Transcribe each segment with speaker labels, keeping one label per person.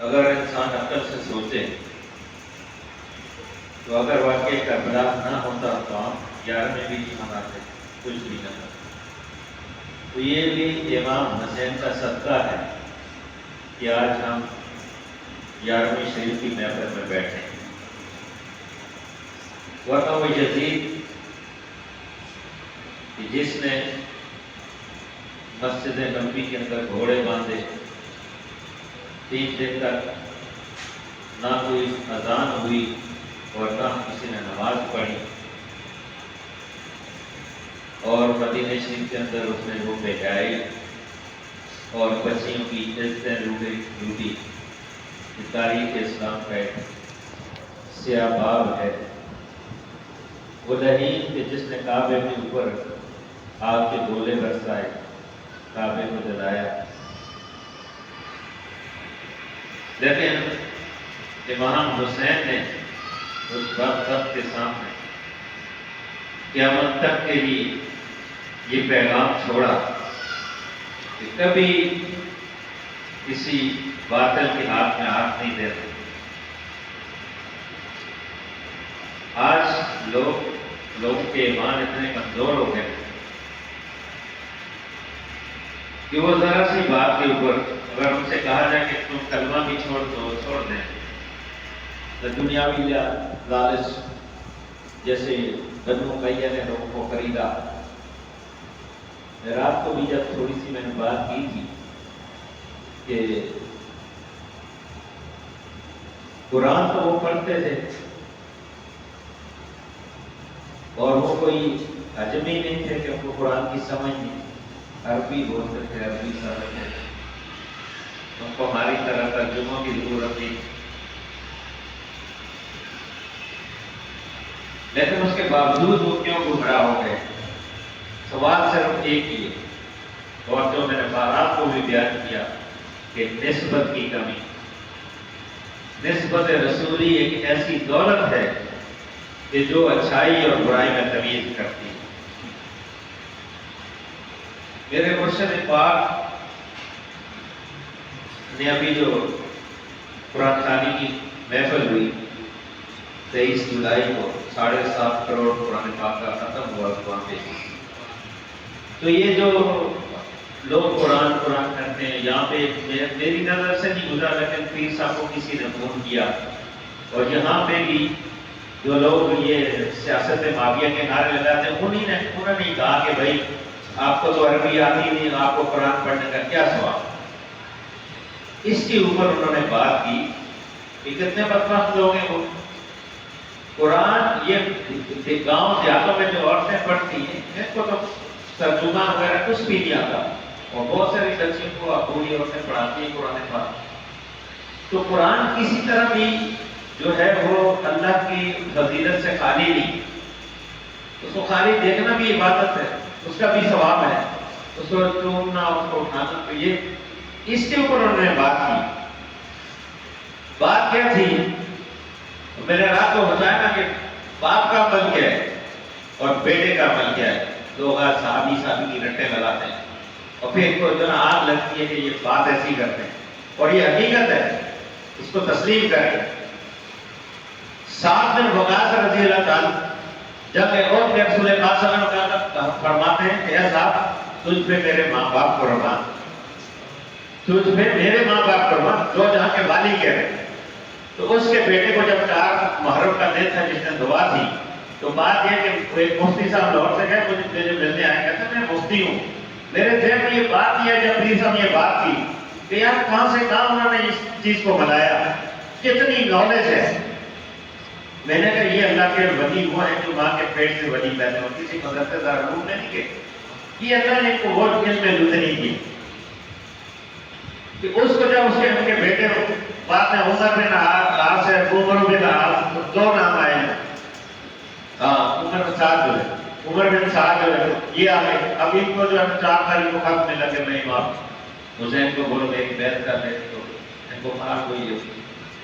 Speaker 1: اگر انسان عقل سے سوچے تو اگر واقعی کربلا نہ ہوتا تو ہم 11 بھی نہیں مناتے، کچھ بھی نہ ہوتا۔ تو یہ بھی امام حسین کا صدقہ ہے کہ آج ہم 11ویں شریف کی محفل میں بیٹھے ہیں۔ ورنہ وہ یزید کہ جس نے مسجد نبوی کے اندر گھوڑے باندھے، 3 دن تک نہ کوئی اذان ہوئی اور نہ کسی نے نماز پڑھی، اور مدینہ شریف کے اندر اس نے وہ بہائی اور بچیوں کی عزتیں لوٹی۔ یہ تاریخ اسلام کا ایک سیاہ باب ہے۔ وہ لعین کہ جس نے کعبے کے اوپر آگ کے گولے برسائے، کعبے کو جلایا، لیکن امام حسین نے اس وقت کے سامنے قیامت تک کے لیے یہ پیغام چھوڑا کہ کبھی کسی باطل کے ہاتھ میں ہاتھ نہیں دیتے۔ آج لوگوں کے ایمان اتنے کمزور ہو گئے کہ وہ ذرا سی بات کے اوپر اگر ان سے کہا جائے کہ تم کلمہ بھی چھوڑ دو، چھوڑ دیں، تو دنیاوی لالچ جیسے بنو قیہ نے لوگوں کو خریدا۔ رات کو بھی جب تھوڑی سی میں نے بات کی تھی کہ قرآن تو وہ پڑھتے تھے اور وہ کوئی عجمی نہیں تھے کہ ان کو قرآن کی سمجھ نہیں، عربی بولتے تھے، عربی سمجھتے تھے، ان کو ہماری طرح ترجموں کی ضرورت نہیں، لیکن اس کے باوجود وہ کیوں گمراہ ہو گئے؟ سوال صرف ایک ہی ہے، اور جو میں نے بارات کو بھی بیان کیا کہ نسبت کی کمی۔ نسبت رسولی ایک ایسی دولت ہے کہ جو اچھائی اور برائی میں تمیز کرتی ہے۔ میرے مرشد پاک نے ابھی جو قرآن خوانی کی محفل ہوئی 23 جولائی کو 7.5 کروڑ قرآن پاک کا ختم ہوا وہاں پہ، تو یہ جو لوگ قرآن کرتے ہیں یہاں پہ میری نظر سے نہیں گزرا، لیکن پیر صاحب کو کسی نے فون کیا، اور یہاں پہ بھی جو لوگ یہ سیاست معاویہ کے نعرے لگاتے ہیں انہوں نے کہا کہ بھائی آپ کو تو عربی آتی نہیں، آپ کو قرآن پڑھنے کا کیا سوال۔ اس کے اوپر انہوں نے بات کی کہ کتنے بدبخت لوگ ہیں، وہ قرآن یہ گاؤں دیہاتوں میں جو عورتیں پڑھتی ہیں ان کو تو ترجمہ وغیرہ کچھ بھی نہیں آتا، اور بہت ساری بچیوں کو بوڑھی عورتیں پڑھاتی ہیں قرآن پاک۔ تو قرآن کسی طرح بھی جو ہے وہ اللہ کی فضیلت سے خالی نہیں، اس کو خالی دیکھنا بھی عبادت ہے، اس کا بھی ثواب ہے، اس کو چومنا، اس کو اٹھانا، تو یہ اس کے اوپر انہوں نے بات کی۔ بات کیا تھی؟ میں نے رات کو بتایا نا کہ باپ کا عمل کیا ہے اور بیٹے کا عمل کیا ہے۔ لوگ آج صحابی کی رٹیں لگاتے ہیں اور پھر ان کو جو نا آگ لگتی ہے کہ یہ بات ایسی کرتے ہیں، اور یہ حقیقت ہے، اس کو تسلیم کریں۔ 7 دن وقاص رضی اللہ تعالیٰ جب احد میں رسول پاک صلی اللہ علیہ وسلم فرماتے ہیں کہ اے صاحب تجھ پہ میرے ماں باپ قربان، تجھ پہ میرے ماں باپ قربان، جو جہاں کے والی کہہ رہے ہیں۔ تو اس کے بیٹے کو جب 4 محرم کا دن تھا جس نے دعا تھی، تو بات یہ کہ ایک مفتی صاحب لاہور سے گئے، مجھے ملنے آئے، کہتے ہیں میں مفتی ہوں، میرے ذہن میں یہ بات کی ہے جب پیر صاحب یہ بات کی کہ یار کہاں سے کہاں انہوں نے اس چیز کو بنایا، کتنی نالج ہے۔ میں نے کہا یہ اللہ کے ولی وہ ہیں جو ماں کے پیٹ سے ولی پیدا ہو، کسی مدرسے دار علوم نے نہیں کہ یہ اللہ نے کو وہ علم میں لطنی کی کہ اس کو جب اس کے ان کے بیٹے بعد میں عمر بن عاص ہے، عمر بن عاص، 2 نام آئے ہیں، عمر بن سعد جو ہے، عمر بن سعد جو ہے یہ آگے، اب ان کو جو ہے 4 تاریخ کو خط میں لگے میں امام حسین کو بولو میری بیعت کر دے، تو ان کو مار کوئی ہے۔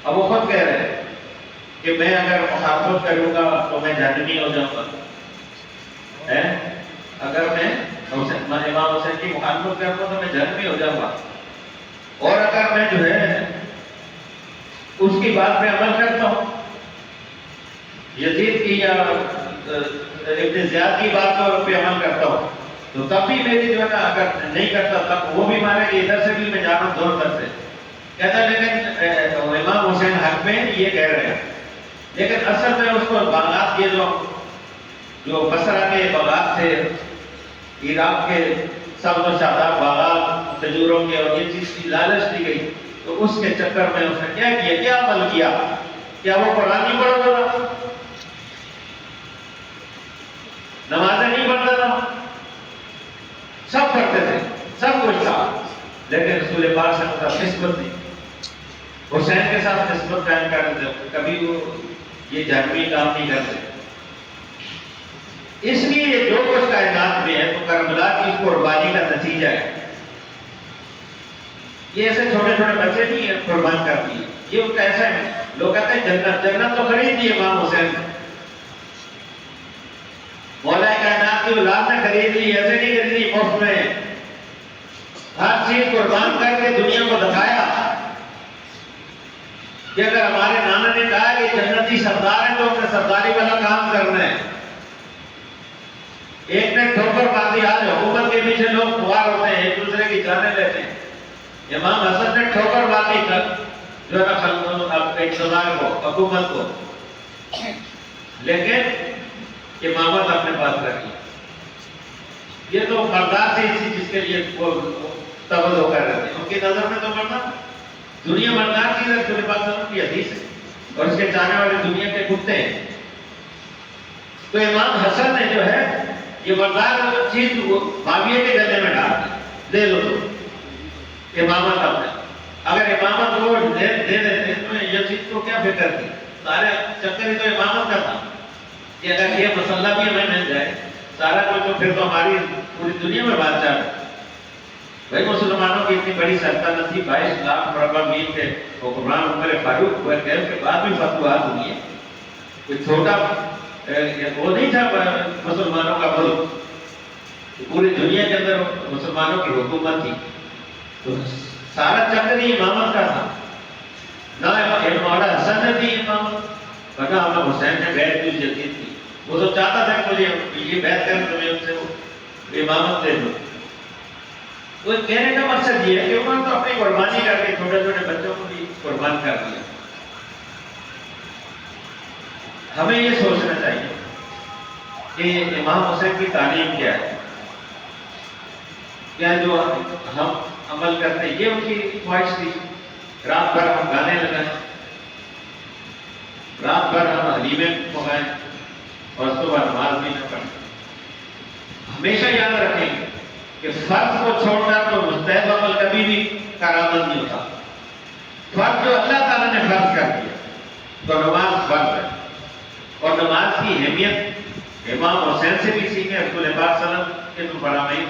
Speaker 1: اب وہ خود کہہ رہے ہیں کہ میں اگر مخالفت کروں گا تو میں جہنمی ہو جاؤں گا، اگر میں امام حسین کی مخالفت کروں گا تو میں جہنمی ہو جاؤں گا، اور اگر میں جو ہے اس کی بات پہ عمل کرتا ہوں، یزید کی یا ابن زیاد کی بات پہ عمل کرتا ہوں، تو تب بھی میری جو ہے نا اگر نہیں کرتا تب وہ بھی مانے کہ ادھر سے بھی میں جا رہا ہوں دونوں طرف سے کہتا ہے، لیکن امام حسین حق میں یہ کہہ رہے ہیں، لیکن اصل میں اس کو باغات کے جو بصرہ کے باغات تھے، عراق کے سبز و شاداب باغات کھجوروں کے، اور یہ چیز کی لالچ دی گئی، تو اس کے چکر میں اس نے کیا کیا، کیا عمل کیا؟ کیا وہ قرآن نہیں پڑھتا تھا؟ نمازیں نہیں پڑھتا تھا؟ سب پڑھتے تھے، سب کچھ تھا، لیکن رسول پاک صلی اللہ علیہ وسلم نسبت نہیں، حسین کے ساتھ نسبت قائم کرتے تھے، کبھی وہ یہ جہنمی کام نہیں کرتے۔ اس لیے جو کچھ کائنات میں ہے تو کربلا کی قربانی کا نتیجہ ہے۔ یہ ایسے چھوٹے چھوٹے بچے نہیں ہیں قربان کرتی ہے، یہ ان کا ایسا ہے، لوگ کہتے ہیں جنت، جنت تو خرید دی امام حسین نے، مولا کائنات کی اولاد نے خرید لی، ایسے نہیں خریدی مفت میں، ہر چیز قربان کر کے دنیا کو دکھایا کہ اگر ہمارے نانا نے کہا کہ جنتی سردار ہے تو ہم نے سرداری والا کام کرنا ہے۔ ایک نے ٹھوکر باندھی، آج حکومت کے پیچھے لوگ خوار ہوتے ہیں، ایک دوسرے کی جانیں لیتے ہیں، امام حسن نے ٹھوکر باندھی کر جو ہے نا اقتدار کو، حکومت کو، لیکن امامت اپنے پاس رکھی۔ یہ تو مردار سے اسی چیز کے لیے توجہ کر رہے تھے، ان کی نظر میں تو مرنا دنیا مردار کی رسول پاک صلی اللہ علیہ وسلم کی حدیث ہے، اور اس کے چاہنے والے دنیا کے کتے ہیں۔ تو امام حسن نے جو ہے یہ مردار چیز معاویہ کے گلے میں ڈال دی، لے لو تو امامت اپنے، اگر امامت وہ دے دیتے تو یہ چیز کو کیا فکر تھی، سارے چکر ہی تو امامت کا تھا کہ اگر یہ مسئلہ بھی ہمیں مل جائے سارا کچھ، تو پھر تو ہماری پوری دنیا میں بادشاہ ہے۔ بھائی مسلمانوں کی اتنی بڑی سلطنت تھی، 22 لاکھ مربع میل کے حکمران عمر فاروق ہوئے، کے بعد بھی فتوحات ہوئی ہے، کوئی چھوٹا وہ نہیں تھا مسلمانوں کا ملک، پوری دنیا کے اندر مسلمانوں کی حکومت تھی، تو سارا چکر ہی امامت کا تھا، نہ مولا حسن نے دی امامت، ورنہ امام حسین نے بیعت دی جدید تھی، وہ تو چاہتا تھا کہ مجھے یہ بیعت کر تو میں ان سے وہ امامت دے دوں۔ تو کہنے کا مقصد یہ ہے کہ انہوں نے تو اپنی قربانی کر کے چھوٹے چھوٹے بچوں کو بھی قربان کر دیا۔ ہمیں یہ سوچنا چاہیے کہ امام حسین کی تعلیم کیا ہے، کیا جو ہم عمل کرتے ہیں یہ ان کی خواہش تھی، رات بھر ہم گانے لگائیں، رات بھر ہم حلیمیں پکائیں اور صبح نماز بھی نہ پڑھیں۔ ہمیشہ یاد رکھیں کہ فرض کو چھوڑ کر تو مستحب عمل کبھی بھی کارآمد نہیں ہوتا۔ فرض جو اللہ تعالیٰ نے فرض کر دیا تو نماز فرض ہے، اور نماز کی اہمیت امام حسین سے بھی سیکھیں، رسول پاک صلی اللہ علیہ وسلم کے تو فرامین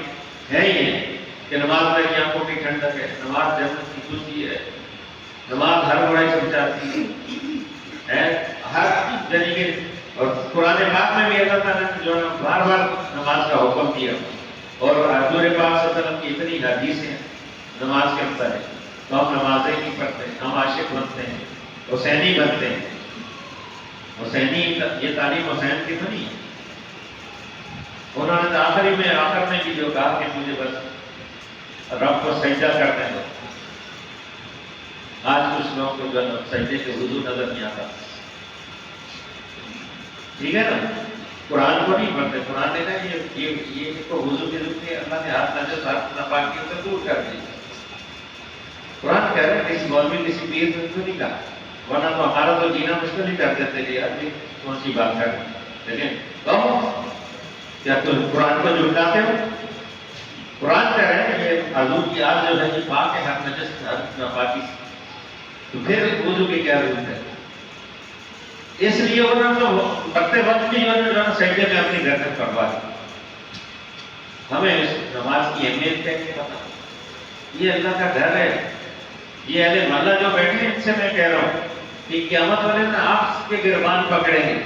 Speaker 1: ہے ہی ہے کہ نماز میں کی آنکھوں کی ٹھنڈک ہے، نماز جنت کی خوشی ہے، نماز ہر برائی سے بچاتی ہے، ہر یعنی کہ، اور قرآن پاک میں بھی اللہ تعالیٰ نے جو ہے بار بار نماز کا حکم دیا، اور حضور پاک صلی اللہ علیہ وسلم کی اتنی حدیثیں نماز کے اندر ہے، تو ہم نمازیں نہیں پڑھتے، ہم عاشق بنتے ہیں، حسینی بنتے ہیں۔ حسینی یہ تعلیم حسین کی تو نہیں ہے، انہوں نے آخر میں بھی جو کہا کہ مجھے بس رب کو سجدہ کرنے دو۔ آج کچھ لوگوں کو جو سجدے کے وضو نظر نہیں آتا، ٹھیک ہے نا، قرآن کو نہیں پڑھتے، قرآن نے کہا یہ کو وضو کی ضرورت ہے، اللہ نے ہاتھ نجس ہاتھ ناپاکیوں سے دور کر دی۔ قرآن کہہ رہے ہیں کسی مولوی کسی پیر نے تو نہیں کہا، ورنہ تو ہمارا تو جینا مشکل ہی کر دیتے کہ آدمی کون سی بات کر، لیکن کہو کیا تم قرآن کو جھٹلاتے ہو؟ قرآن کہہ رہے ہیں یہ حضور کی آج جو ہے یہ پاک ہے ہر نجس ہر ناپاکی سے، تو پھر وضو کی کیا ضرورت ہے؟ اس لیے انہوں نے تو پڑھتے وقت بھی انہوں نے سجدے میں اپنی گردن پڑوا دی۔ ہمیں اس نماز کی اہمیت کیسے پتا؟ یہ اللہ کا گھر ہے، یہ اہل محلہ جو بیٹھے ہیں ان سے میں کہہ رہا ہوں کہ قیامت والے دن آپ کے گربان پکڑیں گے،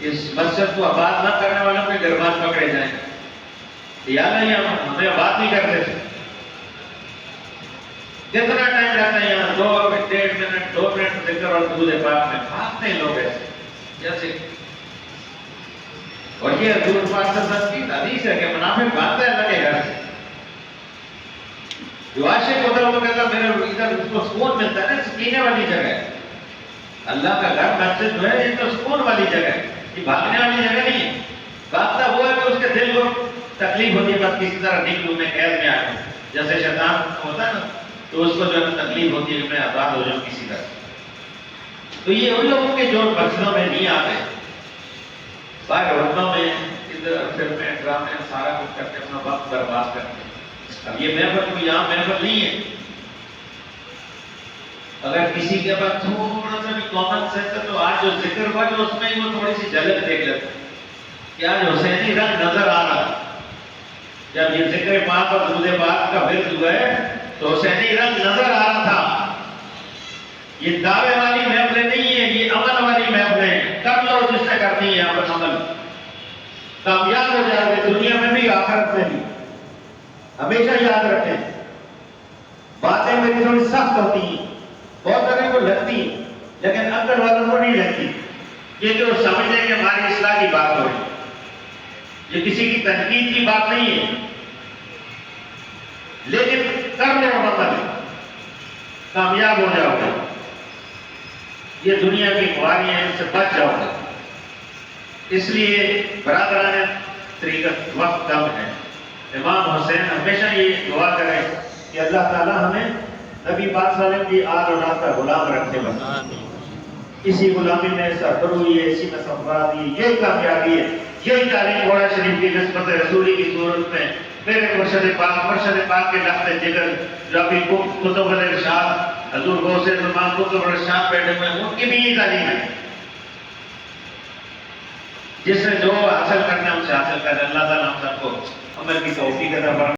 Speaker 1: اس مسجد کو آباد نہ کرنے والوں کے گربان پکڑے جائیں گے، یا نہیں ہمیں آباد نہیں کرتے تھے، کتنا ٹائم رہتا ہے یہاں 2 منٹ 2 منٹ ذکر اور درود پاک میں بھاگتے ہیں لوگ ایسے جیسے. اور یہ حضور پاک صلی اللہ علیہ وسلم کی حدیث ہے کہ منافق بھاگتا ہے اللہ کے گھر سے. جو عاشق ہوتا ہے وہ کہتا ہے میرے ادھر اس کو سکون ملتا ہے نا, سکینے والی جگہ ہے. اللہ کا گھر مسجد جو ہے یہ تو سکون والی جگہ ہے, یہ بھاگنے والی جگہ نہیں ہے. بھاگتا وہ ہے کہ اس کے دل کو تکلیف ہوتی ہے, بس کسی طرح نکلوں میں قید میں آیا ہوں, جیسے شیطان ہوتا ہے نا تو اس کو جو ہے تکلیف ہوتی ہے کہ میں آزاد ہو جاؤں کسی طرح. تو یہ ان لوگوں کے جو مسجدوں میں نہیں آتے, باہر ہوٹلوں میں ادھر فلمیں ڈرامے سارا کچھ کرتے اپنا وقت برباد کرتے. اب یہ محفل کوئی عام محفل نہیں ہے. اگر کسی کے پاس تھوڑا سا بھی کامن سینس ہے تو آج جو ذکر ہوا جو اس میں وہ تھوڑی سی جھلک دیکھ لیتے کہ آج حسینی رنگ نظر آ رہا. جب یہ ذکر پاک اور درود پاک کا ورد ہوا ہے تو حسینی رنگ نظر آ رہا تھا. یہ دعوے والی محفلیں نہیں ہیں, یہ عمل والی محفلیں ہیں. کر لو جس سے کرنی ہے اپنا عمل, کامیاب ہو جاؤ گے دنیا میں بھی آخرت میں بھی. ہمیشہ یاد رکھیں باتیں میری تھوڑی سخت ہوتی ہیں, بہت سارے کو لگتی ہیں, لیکن عقل والوں کو نہیں لگتی. یہ جو سمجھیں کہ ہماری اصلاح کی بات ہو رہی ہے, یہ کسی کی تنقید کی بات نہیں ہے. لیکن کر لو عمل, کامیاب ہو جاؤ گے. یہ دنیا کی خواریاں ان سے بچ جاؤ گے. اس لیے برادران طریقت وقت کم ہے. امام حسین ہمیشہ یہ دعا کرے کہ اللہ تعالی ہمیں نبی پاک صلی اللہ علیہ وسلم کی آل اولاد کا غلام رکھے بس. اسی غلامی میں سرفروئی ہے, اسی میں سفرادی ہے, یہی کامیابی ہے. یہی تعلیم گھوڑا شریف کی نسبت رسولی کی صورت میں میرے مرشد پاک کے لفظ جگر جو ابھی کتب الارشاد حضور غوث زمان کتب الارشاد بیٹھے ہوئے ان کی بھی یہ تعلیم ہے. جس نے جو حاصل کرنا ہے اسے حاصل کرے. اللہ تعالیٰ ہم سب کو عمل کی توفیق عطا فرمائے.